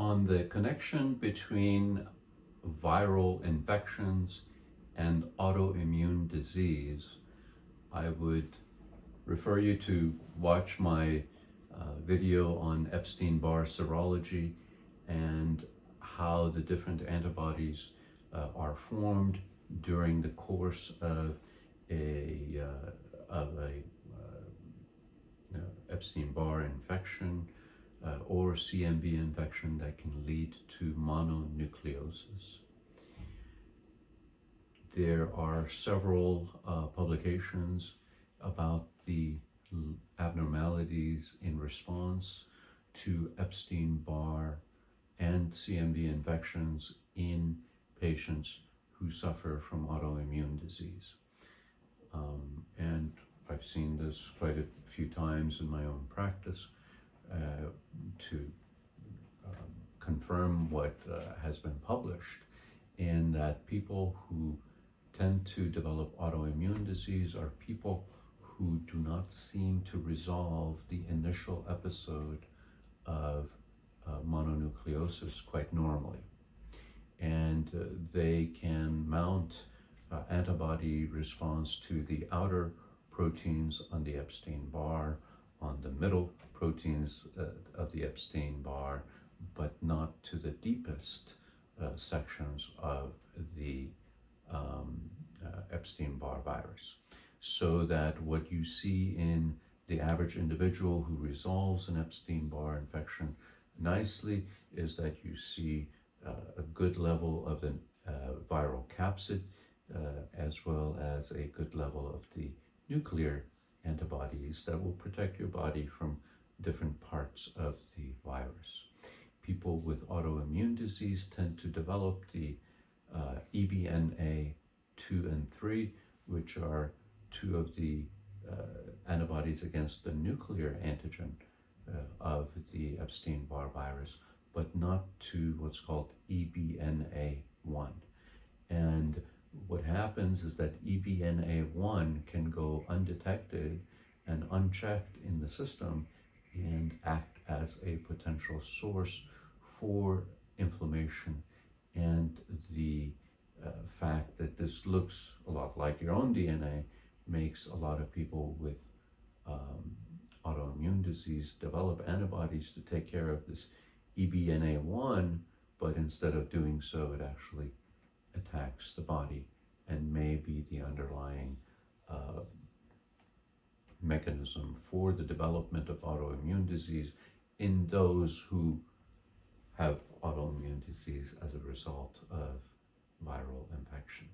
on the connection between viral infections and autoimmune disease, I would refer you to watch my video on Epstein Barr serology and how the different antibodies are formed during the course of a Epstein Barr infection or CMV infection that can lead to mononucleosis. There are several publications about the abnormalities in response to Epstein Barr and CMV infections in patients who suffer from autoimmune disease. And I've seen this quite a few times in my own practice to confirm what has been published, in that people who tend to develop autoimmune disease are people who do not seem to resolve the initial episode of mononucleosis quite normally. And they can mount antibody response to the outer proteins on the Epstein Barr, on the middle proteins of the Epstein Barr, but not to the deepest sections of the Epstein Barr virus. So that what you see in the average individual who resolves an Epstein Barr infection nicely is that you see a good level of the viral capsid as well as a good level of the nuclear antibodies that will protect your body from different parts of the virus. People with autoimmune disease tend to develop the EBNA 2 and 3, which are two of the antibodies against the nuclear antigen of the Epstein Barr virus, but not to what's called EBNA1. And what happens is that EBNA1 can go undetected and unchecked in the system and act as a potential source for inflammation. And the fact that this looks a lot like your own DNA makes a lot of people with autoimmune disease develop antibodies to take care of this EBNA1, but instead of doing so, it actually attacks the body and may be the underlying mechanism for the development of autoimmune disease in those who have autoimmune disease as a result of viral infection.